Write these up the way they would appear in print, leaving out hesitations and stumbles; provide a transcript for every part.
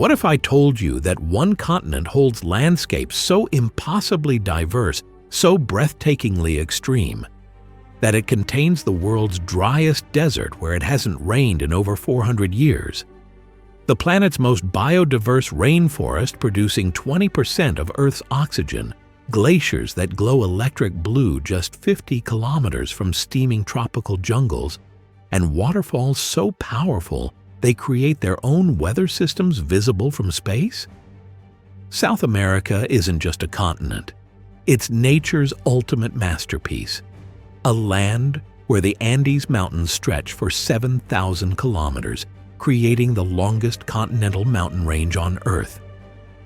What if I told you that one continent holds landscapes so impossibly diverse, so breathtakingly extreme, that it contains the world's driest desert where it hasn't rained in over 400 years? The planet's most biodiverse rainforest producing 20% of Earth's oxygen, glaciers that glow electric blue just 50 kilometers from steaming tropical jungles, and waterfalls so powerful they create their own weather systems visible from space? South America isn't just a continent. It's nature's ultimate masterpiece. A land where the Andes Mountains stretch for 7,000 kilometers, creating the longest continental mountain range on Earth.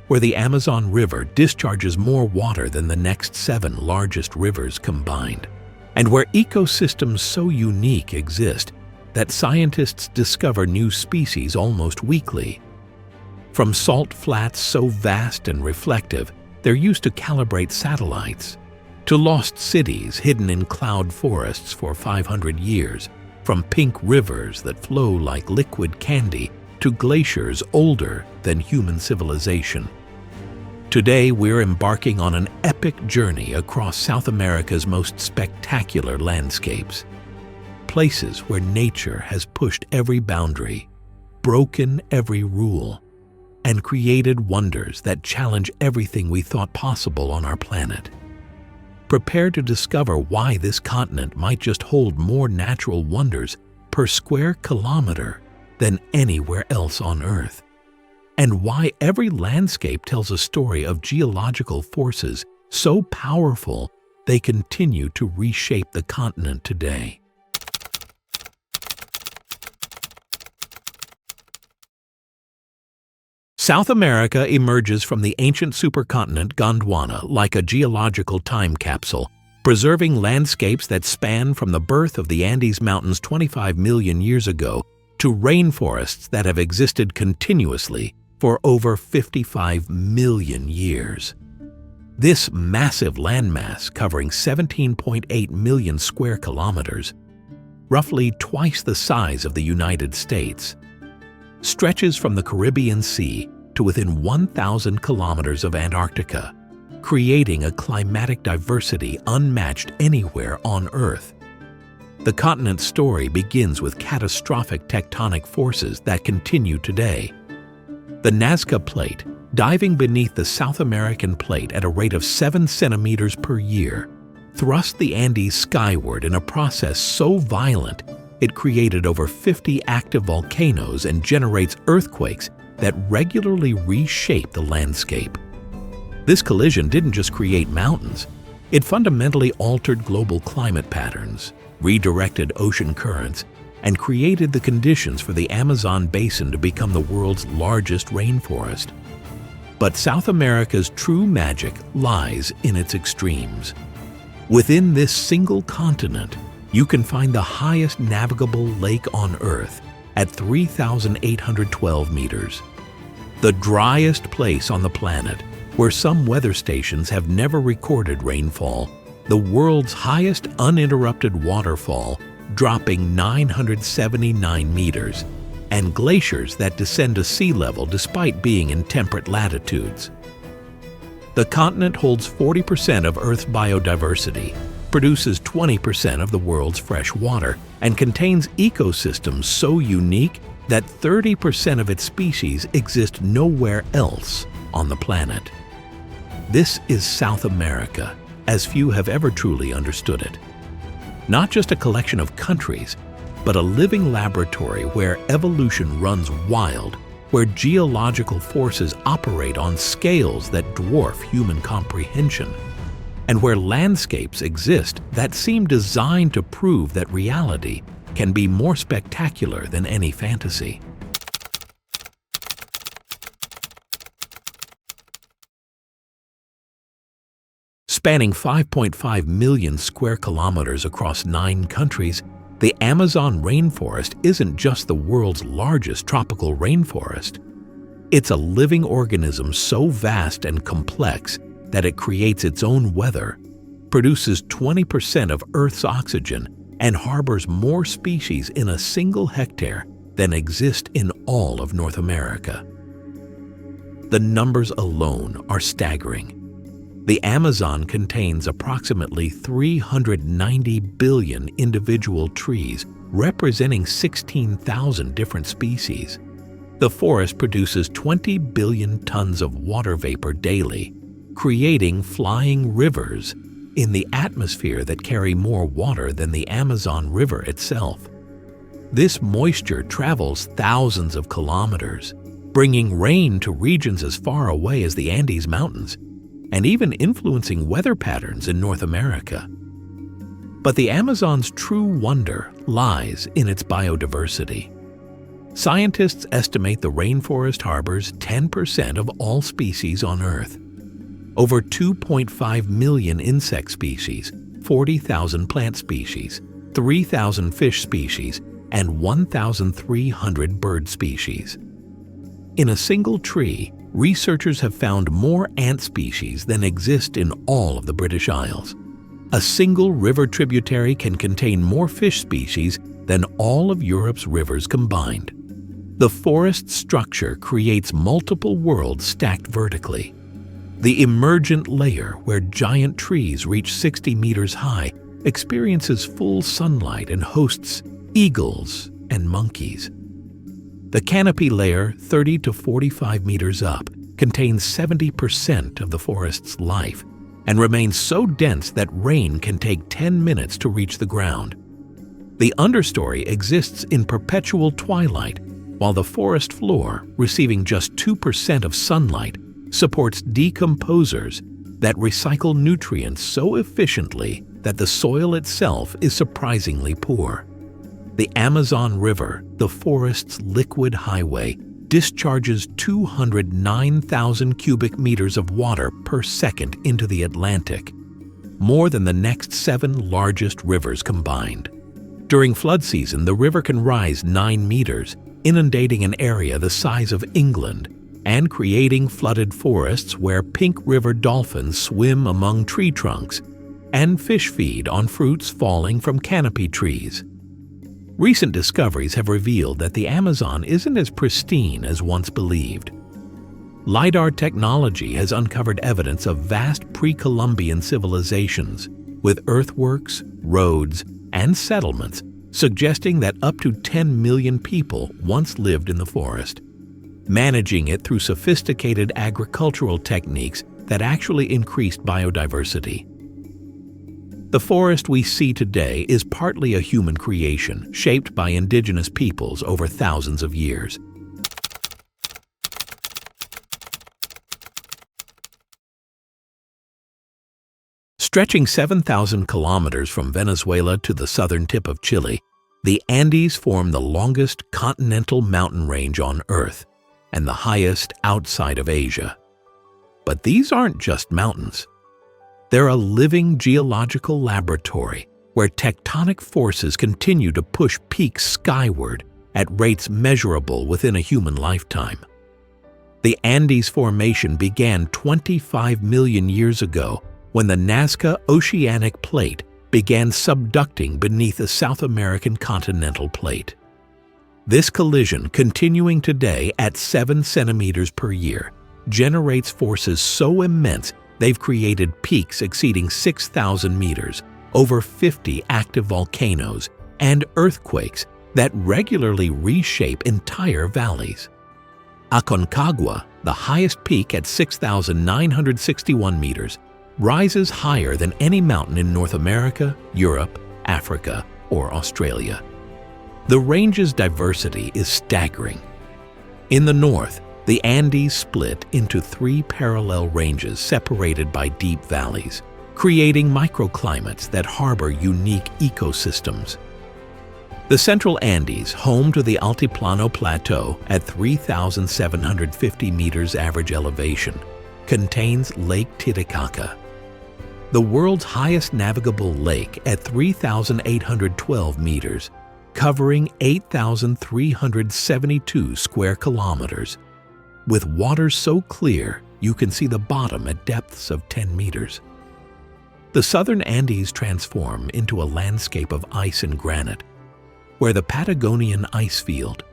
Where the Amazon River discharges more water than the next 7 largest rivers combined. And where ecosystems so unique exist that scientists discover new species almost weekly. From salt flats so vast and reflective, they're used to calibrate satellites, to lost cities hidden in cloud forests for 500 years, from pink rivers that flow like liquid candy to glaciers older than human civilization. Today, we're embarking on an epic journey across South America's most spectacular landscapes. Places where nature has pushed every boundary, broken every rule, and created wonders that challenge everything we thought possible on our planet. Prepare to discover why this continent might just hold more natural wonders per square kilometer than anywhere else on Earth, and why every landscape tells a story of geological forces so powerful they continue to reshape the continent today. South America emerges from the ancient supercontinent Gondwana like a geological time capsule, preserving landscapes that span from the birth of the Andes Mountains 25 million years ago to rainforests that have existed continuously for over 55 million years. This massive landmass, covering 17.8 million square kilometers, roughly twice the size of the United States, stretches from the Caribbean Sea to within 1,000 kilometers of Antarctica, creating a climatic diversity unmatched anywhere on Earth. The continent's story begins with catastrophic tectonic forces that continue today. The Nazca Plate, diving beneath the South American plate at a rate of 7 centimeters per year, thrust the Andes skyward in a process so violent it created over 50 active volcanoes and generates earthquakes that regularly reshape the landscape. This collision didn't just create mountains, it fundamentally altered global climate patterns, redirected ocean currents, and created the conditions for the Amazon basin to become the world's largest rainforest. But South America's true magic lies in its extremes. Within this single continent, you can find the highest navigable lake on Earth at 3,812 meters. The driest place on the planet, where some weather stations have never recorded rainfall, the world's highest uninterrupted waterfall, dropping 979 meters, and glaciers that descend to sea level despite being in temperate latitudes. The continent holds 40% of Earth's biodiversity, produces 20% of the world's fresh water, and contains ecosystems so unique that 30% of its species exist nowhere else on the planet. This is South America, as few have ever truly understood it. Not just a collection of countries, but a living laboratory where evolution runs wild, where geological forces operate on scales that dwarf human comprehension, and where landscapes exist that seem designed to prove that reality can be more spectacular than any fantasy. Spanning 5.5 million square kilometers across 9 countries, the Amazon rainforest isn't just the world's largest tropical rainforest. It's a living organism so vast and complex that it creates its own weather, produces 20% of Earth's oxygen, and harbors more species in a single hectare than exist in all of North America. The numbers alone are staggering. The Amazon contains approximately 390 billion individual trees, representing 16,000 different species. The forest produces 20 billion tons of water vapor daily, creating flying rivers in the atmosphere that carry more water than the Amazon River itself. This moisture travels thousands of kilometers, bringing rain to regions as far away as the Andes Mountains, and even influencing weather patterns in North America. But the Amazon's true wonder lies in its biodiversity. Scientists estimate the rainforest harbors 10% of all species on Earth. Over 2.5 million insect species, 40,000 plant species, 3,000 fish species, and 1,300 bird species. In a single tree, researchers have found more ant species than exist in all of the British Isles. A single river tributary can contain more fish species than all of Europe's rivers combined. The forest structure creates multiple worlds stacked vertically. The emergent layer, where giant trees reach 60 meters high, experiences full sunlight and hosts eagles and monkeys. The canopy layer, 30 to 45 meters up, contains 70% of the forest's life and remains so dense that rain can take 10 minutes to reach the ground. The understory exists in perpetual twilight, while the forest floor, receiving just 2% of sunlight, supports decomposers that recycle nutrients so efficiently that the soil itself is surprisingly poor. The Amazon River, the forest's liquid highway, discharges 209,000 cubic meters of water per second into the Atlantic, more than the next 7 largest rivers combined. During flood season, the river can rise 9 meters, inundating an area the size of England and creating flooded forests where pink river dolphins swim among tree trunks and fish feed on fruits falling from canopy trees. Recent discoveries have revealed that the Amazon isn't as pristine as once believed. LiDAR technology has uncovered evidence of vast pre-Columbian civilizations, with earthworks, roads, and settlements suggesting that up to 10 million people once lived in the forest, managing it through sophisticated agricultural techniques that actually increased biodiversity. The forest we see today is partly a human creation shaped by indigenous peoples over thousands of years. Stretching 7,000 kilometers from Venezuela to the southern tip of Chile, the Andes form the longest continental mountain range on Earth and the highest outside of Asia. But these aren't just mountains. They're a living geological laboratory where tectonic forces continue to push peaks skyward at rates measurable within a human lifetime. The Andes Formation began 25 million years ago when the Nazca Oceanic Plate began subducting beneath the South American continental plate. This collision, continuing today at 7 centimeters per year, generates forces so immense they've created peaks exceeding 6,000 meters, over 50 active volcanoes, and earthquakes that regularly reshape entire valleys. Aconcagua, the highest peak at 6,961 meters, rises higher than any mountain in North America, Europe, Africa, or Australia. The range's diversity is staggering. In the north, the Andes split into 3 parallel ranges separated by deep valleys, creating microclimates that harbor unique ecosystems. The Central Andes, home to the Altiplano Plateau at 3,750 meters average elevation, contains Lake Titicaca, the world's highest navigable lake at 3,812 meters, covering 8,372 square kilometers. With water so clear you can see the bottom at depths of 10 meters. The southern Andes transform into a landscape of ice and granite, where the Patagonian ice field,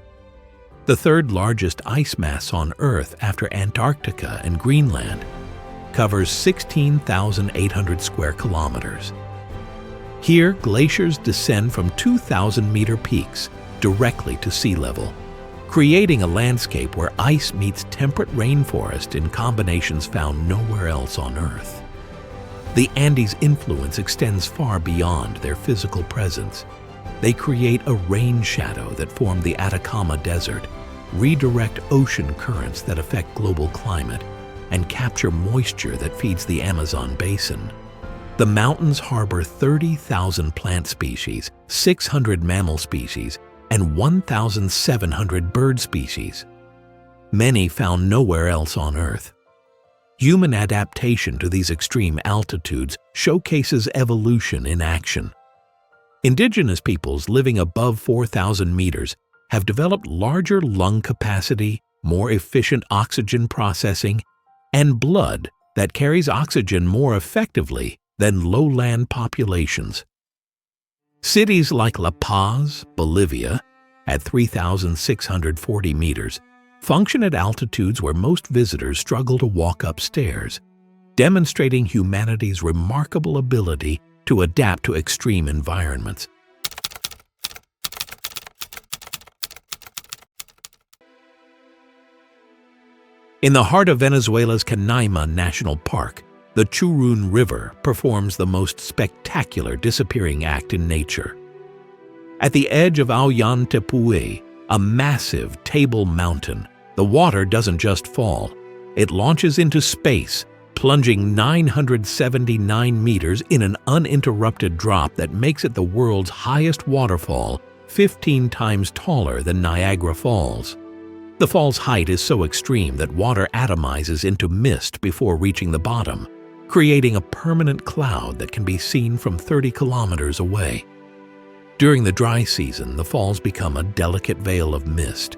the third largest ice mass on Earth after Antarctica and Greenland, covers 16,800 square kilometers. Here, glaciers descend from 2,000-meter peaks directly to sea level, creating a landscape where ice meets temperate rainforest in combinations found nowhere else on Earth. The Andes' influence extends far beyond their physical presence. They create a rain shadow that form the Atacama Desert, redirect ocean currents that affect global climate, and capture moisture that feeds the Amazon basin. The mountains harbor 30,000 plant species, 600 mammal species, and 1,700 bird species, many found nowhere else on Earth. Human adaptation to these extreme altitudes showcases evolution in action. Indigenous peoples living above 4,000 meters have developed larger lung capacity, more efficient oxygen processing, and blood that carries oxygen more effectively than lowland populations. Cities like La Paz, Bolivia, at 3,640 meters, function at altitudes where most visitors struggle to walk upstairs, demonstrating humanity's remarkable ability to adapt to extreme environments. In the heart of Venezuela's Canaima National Park, the Churun River performs the most spectacular disappearing act in nature. At the edge of Ollantaytambo, a massive table mountain, the water doesn't just fall, it launches into space, plunging 979 meters in an uninterrupted drop that makes it the world's highest waterfall, 15 times taller than Niagara Falls. The fall's height is so extreme that water atomizes into mist before reaching the bottom, creating a permanent cloud that can be seen from 30 kilometers away. During the dry season, the falls become a delicate veil of mist,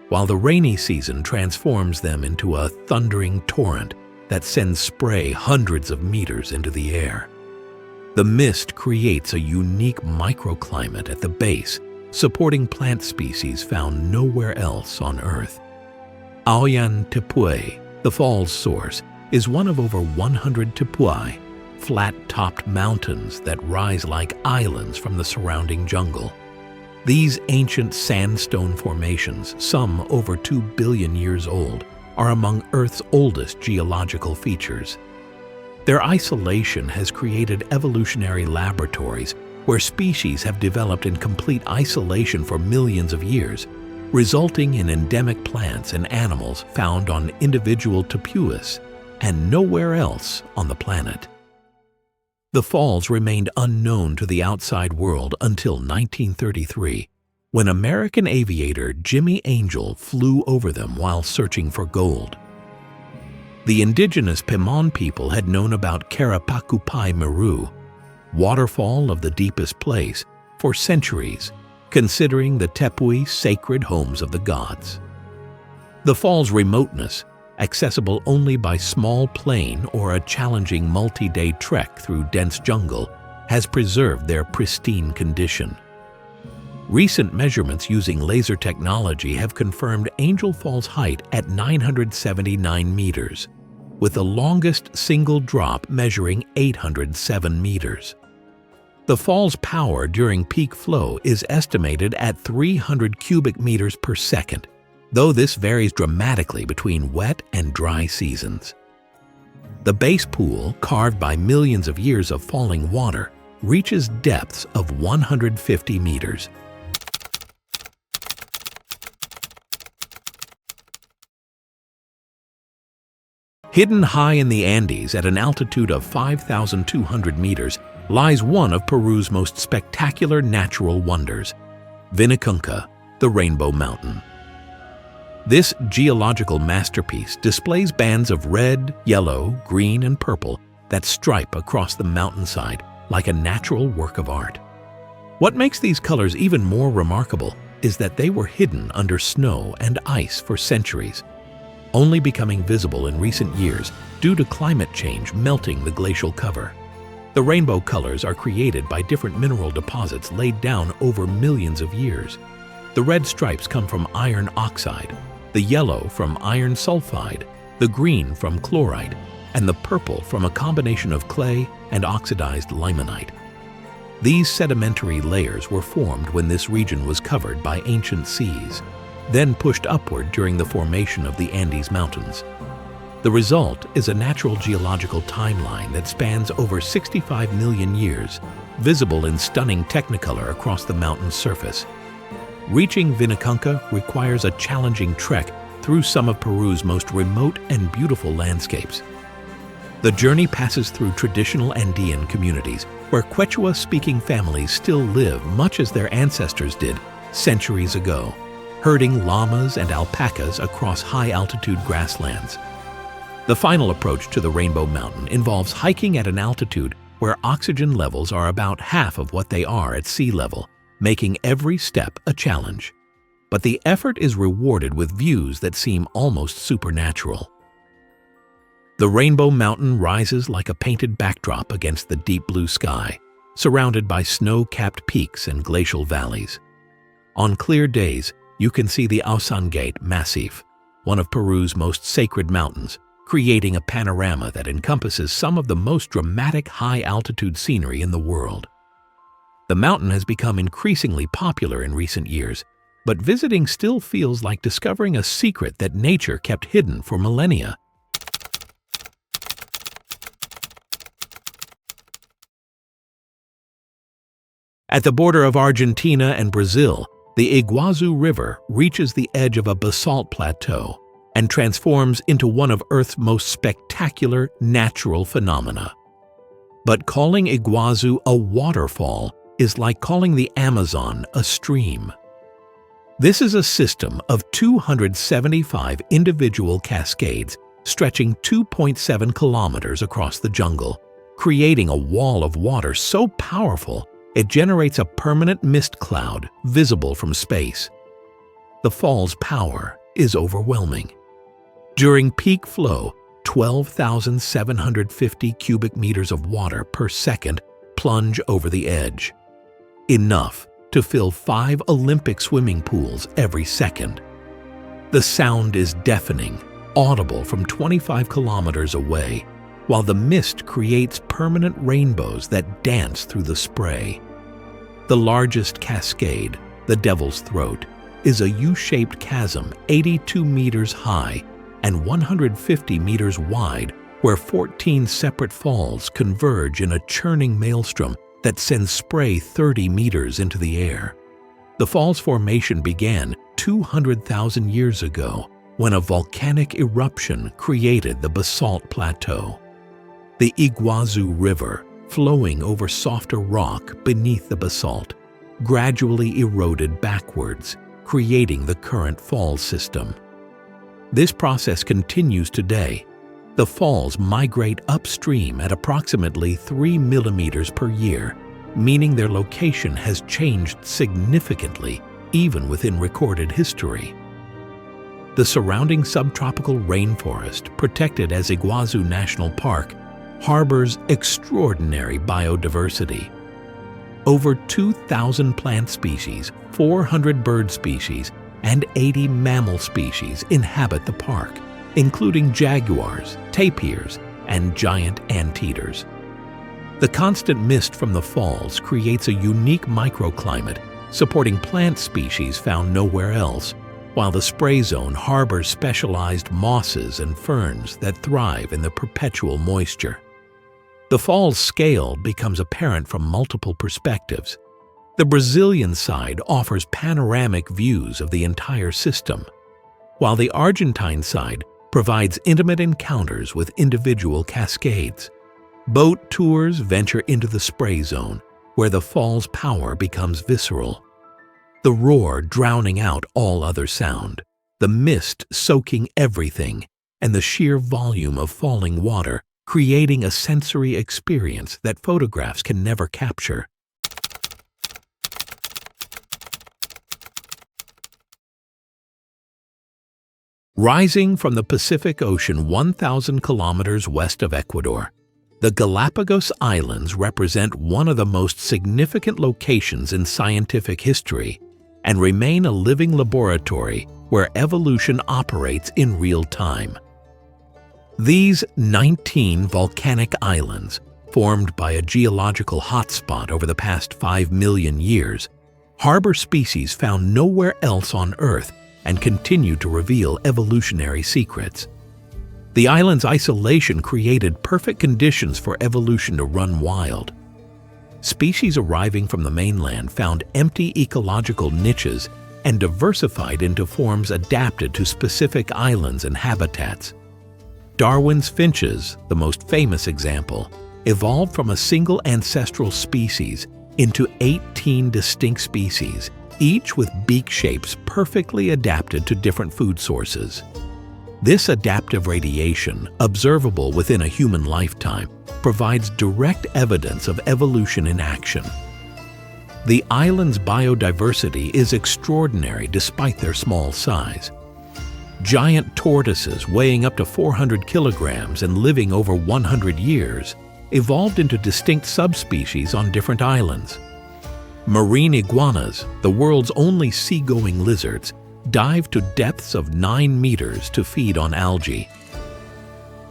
while the rainy season transforms them into a thundering torrent that sends spray hundreds of meters into the air. The mist creates a unique microclimate at the base, supporting plant species found nowhere else on Earth. Ollantaytambo, the fall's source, is one of over 100 tepuy, flat-topped mountains that rise like islands from the surrounding jungle. These ancient sandstone formations, some over 2 billion years old, are among Earth's oldest geological features. Their isolation has created evolutionary laboratories where species have developed in complete isolation for millions of years, resulting in endemic plants and animals found on individual tepuis and nowhere else on the planet. The falls remained unknown to the outside world until 1933, when American aviator Jimmy Angel flew over them while searching for gold. The indigenous Pemon people had known about Karapakupai Meru, waterfall of the deepest place, for centuries, considering the tepuy sacred homes of the gods. The fall's remoteness, accessible only by small plane or a challenging multi-day trek through dense jungle, has preserved their pristine condition. Recent measurements using laser technology have confirmed Angel Fall's height at 979 meters, with the longest single drop measuring 807 meters. The fall's power during peak flow is estimated at 300 cubic meters per second, though this varies dramatically between wet and dry seasons. The base pool, carved by millions of years of falling water, reaches depths of 150 meters. Hidden high in the Andes at an altitude of 5,200 meters lies one of Peru's most spectacular natural wonders, Vinicunca, the Rainbow Mountain. This geological masterpiece displays bands of red, yellow, green, and purple that stripe across the mountainside like a natural work of art. What makes these colors even more remarkable is that they were hidden under snow and ice for centuries, only becoming visible in recent years due to climate change melting the glacial cover. The rainbow colors are created by different mineral deposits laid down over millions of years. The red stripes come from iron oxide, the yellow from iron sulfide, the green from chlorite, and the purple from a combination of clay and oxidized limonite. These sedimentary layers were formed when this region was covered by ancient seas, then pushed upward during the formation of the Andes Mountains. The result is a natural geological timeline that spans over 65 million years, visible in stunning technicolor across the mountain's surface. Reaching Vinicunca requires a challenging trek through some of Peru's most remote and beautiful landscapes. The journey passes through traditional Andean communities where Quechua-speaking families still live much as their ancestors did centuries ago, herding llamas and alpacas across high-altitude grasslands. The final approach to the Rainbow Mountain involves hiking at an altitude where oxygen levels are about half of what they are at sea level, making every step a challenge. But the effort is rewarded with views that seem almost supernatural. The Rainbow Mountain rises like a painted backdrop against the deep blue sky, surrounded by snow-capped peaks and glacial valleys. On clear days, you can see the Ausangate Massif, one of Peru's most sacred mountains, creating a panorama that encompasses some of the most dramatic high-altitude scenery in the world. The mountain has become increasingly popular in recent years, but visiting still feels like discovering a secret that nature kept hidden for millennia. At the border of Argentina and Brazil, the Iguazu River reaches the edge of a basalt plateau and transforms into one of Earth's most spectacular natural phenomena. But calling Iguazu a waterfall is like calling the Amazon a stream. This is a system of 275 individual cascades stretching 2.7 kilometers across the jungle, creating a wall of water so powerful it generates a permanent mist cloud visible from space. The fall's power is overwhelming. During peak flow, 12,750 cubic meters of water per second plunge over the edge, enough to fill 5 Olympic swimming pools every second. The sound is deafening, audible from 25 kilometers away, while the mist creates permanent rainbows that dance through the spray. The largest cascade, the Devil's Throat, is a U-shaped chasm 82 meters high and 150 meters wide, where 14 separate falls converge in a churning maelstrom that sends spray 30 meters into the air. The fall's formation began 200,000 years ago when a volcanic eruption created the basalt plateau. The Iguazu River, flowing over softer rock beneath the basalt, gradually eroded backwards, creating the current fall system. This process continues today. The falls migrate upstream at approximately 3 millimeters per year, meaning their location has changed significantly even within recorded history. The surrounding subtropical rainforest, protected as Iguazu National Park, harbors extraordinary biodiversity. Over 2,000 plant species, 400 bird species, and 80 mammal species inhabit the park, including jaguars, tapirs, and giant anteaters. The constant mist from the falls creates a unique microclimate, supporting plant species found nowhere else, while the spray zone harbors specialized mosses and ferns that thrive in the perpetual moisture. The fall's scale becomes apparent from multiple perspectives. The Brazilian side offers panoramic views of the entire system, while the Argentine side provides intimate encounters with individual cascades. Boat tours venture into the spray zone, where the fall's power becomes visceral. The roar drowning out all other sound, the mist soaking everything, and the sheer volume of falling water creating a sensory experience that photographs can never capture. Rising from the Pacific Ocean 1,000 kilometers west of Ecuador, the Galapagos Islands represent one of the most significant locations in scientific history and remain a living laboratory where evolution operates in real time. These 19 volcanic islands, formed by a geological hotspot over the past 5 million years, harbor species found nowhere else on Earth and continue to reveal evolutionary secrets. The island's isolation created perfect conditions for evolution to run wild. Species arriving from the mainland found empty ecological niches and diversified into forms adapted to specific islands and habitats. Darwin's finches, the most famous example, evolved from a single ancestral species into 18 distinct species, each with beak shapes perfectly adapted to different food sources. This adaptive radiation, observable within a human lifetime, provides direct evidence of evolution in action. The island's biodiversity is extraordinary despite their small size. Giant tortoises weighing up to 400 kilograms and living over 100 years evolved into distinct subspecies on different islands. Marine iguanas, the world's only seagoing lizards, dive to depths of 9 meters to feed on algae.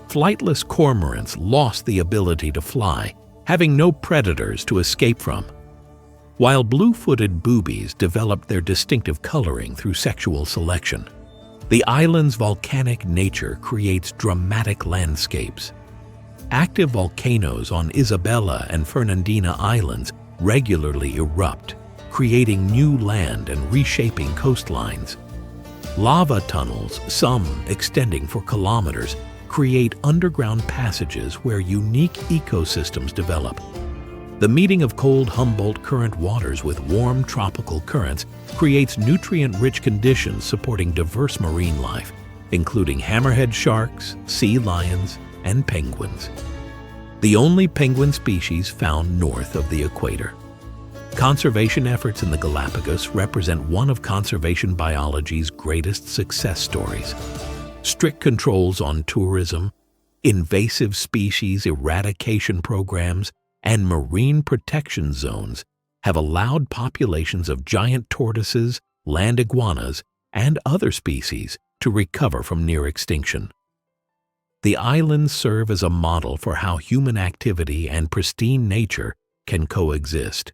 Flightless cormorants lost the ability to fly, having no predators to escape from, while blue-footed boobies developed their distinctive coloring through sexual selection. The island's volcanic nature creates dramatic landscapes. Active volcanoes on Isabella and Fernandina Islands regularly erupt, creating new land and reshaping coastlines. Lava tunnels, some extending for kilometers, create underground passages where unique ecosystems develop. The meeting of cold Humboldt Current waters with warm tropical currents creates nutrient-rich conditions supporting diverse marine life, including hammerhead sharks, sea lions, and penguins. The only penguin species found north of the equator. Conservation efforts in the Galapagos represent one of conservation biology's greatest success stories. Strict controls on tourism, invasive species eradication programs, and marine protection zones have allowed populations of giant tortoises, land iguanas, and other species to recover from near extinction. The islands serve as a model for how human activity and pristine nature can coexist.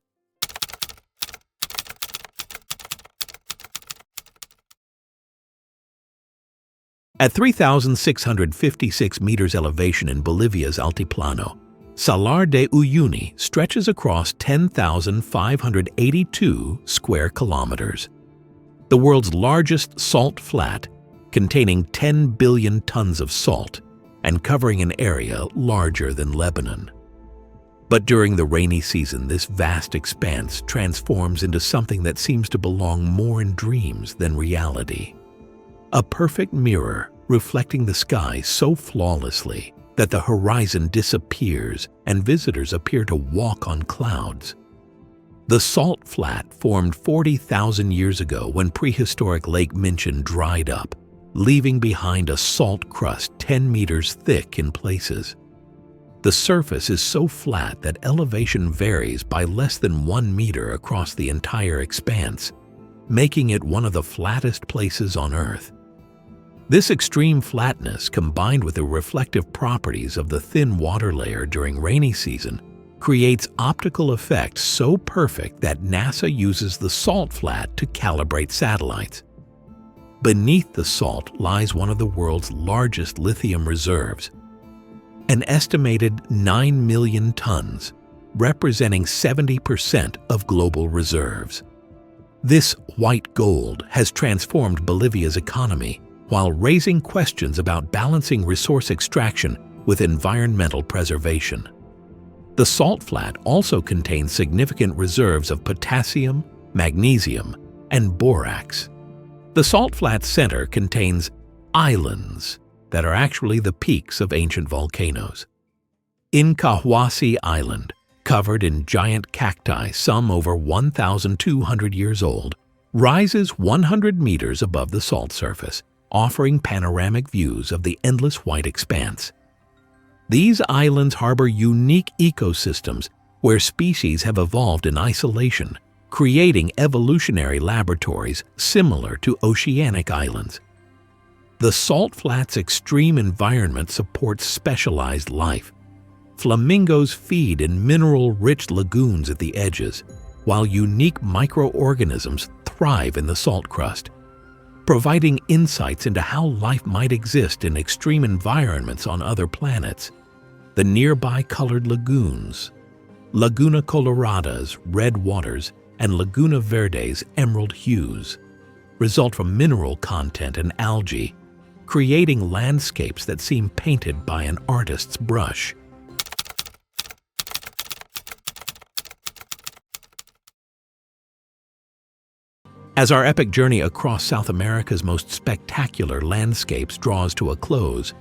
At 3,656 meters elevation in Bolivia's Altiplano, Salar de Uyuni stretches across 10,582 square kilometers. The world's largest salt flat, containing 10 billion tons of salt and covering an area larger than Lebanon. But during the rainy season, this vast expanse transforms into something that seems to belong more in dreams than reality. A perfect mirror reflecting the sky so flawlessly that the horizon disappears and visitors appear to walk on clouds. The salt flat formed 40,000 years ago when prehistoric Lake Minchin dried up, leaving behind a salt crust 10 meters thick in places. The surface is so flat that elevation varies by less than 1 meter across the entire expanse, making it one of the flattest places on Earth. This extreme flatness, combined with the reflective properties of the thin water layer during rainy season, creates optical effects so perfect that NASA uses the salt flat to calibrate satellites. Beneath the salt lies one of the world's largest lithium reserves, an estimated 9 million tons, representing 70% of global reserves. This white gold has transformed Bolivia's economy while raising questions about balancing resource extraction with environmental preservation. The salt flat also contains significant reserves of potassium, magnesium, and borax. The salt flat's center contains islands that are actually the peaks of ancient volcanoes. Incahuasi Island, covered in giant cacti, some over 1,200 years old, rises 100 meters above the salt surface, offering panoramic views of the endless white expanse. These islands harbor unique ecosystems where species have evolved in isolation, creating evolutionary laboratories similar to oceanic islands. The salt flat's extreme environment supports specialized life. Flamingos feed in mineral-rich lagoons at the edges, while unique microorganisms thrive in the salt crust, providing insights into how life might exist in extreme environments on other planets. The nearby colored lagoons, Laguna Colorada's red waters and Laguna Verde's emerald hues, result from mineral content and algae, creating landscapes that seem painted by an artist's brush. As our epic journey across South America's most spectacular landscapes draws to a close,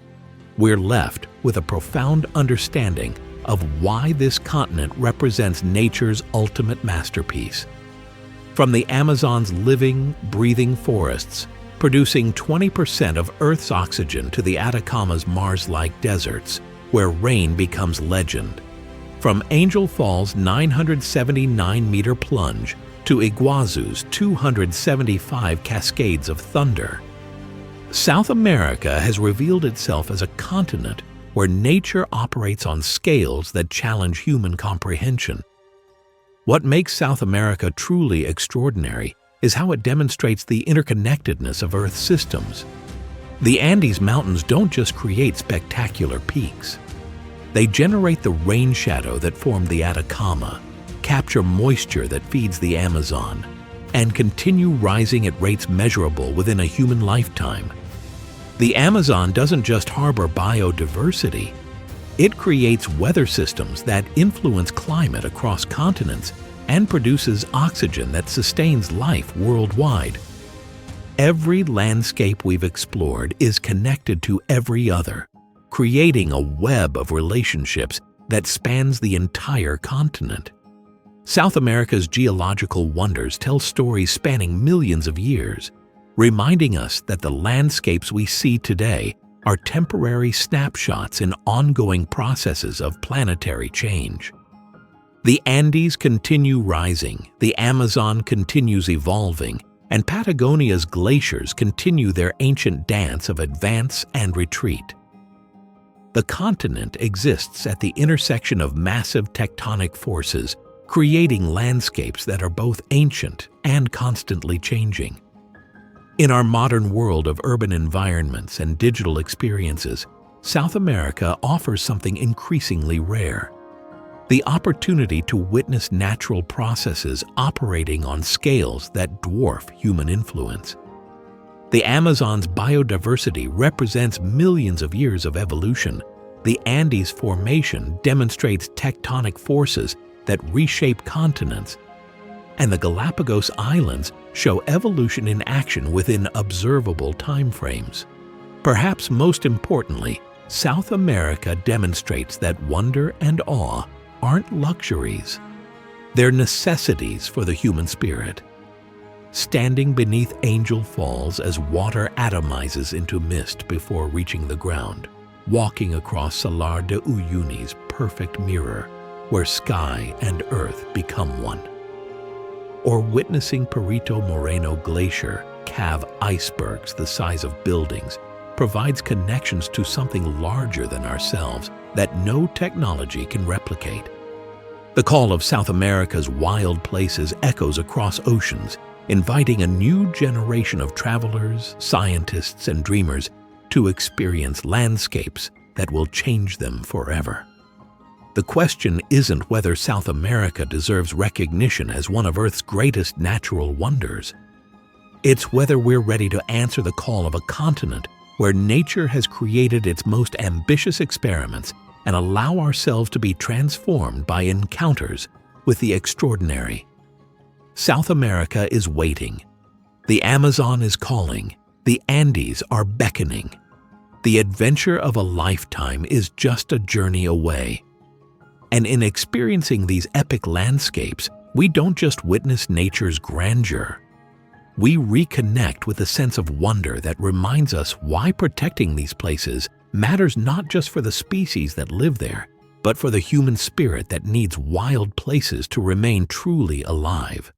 we're left with a profound understanding of why this continent represents nature's ultimate masterpiece. From the Amazon's living, breathing forests, producing 20% of Earth's oxygen, to the Atacama's Mars-like deserts, where rain becomes legend. From Angel Falls' 979-meter plunge to Iguazu's 275 cascades of thunder, South America has revealed itself as a continent where nature operates on scales that challenge human comprehension. What makes South America truly extraordinary is how it demonstrates the interconnectedness of Earth's systems. The Andes Mountains don't just create spectacular peaks. They generate the rain shadow that formed the Atacama, capture moisture that feeds the Amazon, and continue rising at rates measurable within a human lifetime. The Amazon doesn't just harbor biodiversity. It creates weather systems that influence climate across continents and produces oxygen that sustains life worldwide. Every landscape we've explored is connected to every other, creating a web of relationships that spans the entire continent. South America's geological wonders tell stories spanning millions of years, reminding us that the landscapes we see today are temporary snapshots in ongoing processes of planetary change. The Andes continue rising, the Amazon continues evolving, and Patagonia's glaciers continue their ancient dance of advance and retreat. The continent exists at the intersection of massive tectonic forces, creating landscapes that are both ancient and constantly changing. In our modern world of urban environments and digital experiences, South America offers something increasingly rare: the opportunity to witness natural processes operating on scales that dwarf human influence. The Amazon's biodiversity represents millions of years of evolution. The Andes formation demonstrates tectonic forces that reshape continents, and the Galapagos Islands show evolution in action within observable timeframes. Perhaps most importantly, South America demonstrates that wonder and awe aren't luxuries. They're necessities for the human spirit. Standing beneath Angel Falls as water atomizes into mist before reaching the ground, walking across Salar de Uyuni's perfect mirror, where sky and earth become one. Or witnessing Perito Moreno Glacier calve icebergs the size of buildings provides connections to something larger than ourselves that no technology can replicate. The call of South America's wild places echoes across oceans, inviting a new generation of travelers, scientists, and dreamers to experience landscapes that will change them forever. The question isn't whether South America deserves recognition as one of Earth's greatest natural wonders. It's whether we're ready to answer the call of a continent where nature has created its most ambitious experiments and allow ourselves to be transformed by encounters with the extraordinary. South America is waiting. The Amazon is calling. The Andes are beckoning. The adventure of a lifetime is just a journey away. And in experiencing these epic landscapes, we don't just witness nature's grandeur. We reconnect with a sense of wonder that reminds us why protecting these places matters not just for the species that live there, but for the human spirit that needs wild places to remain truly alive.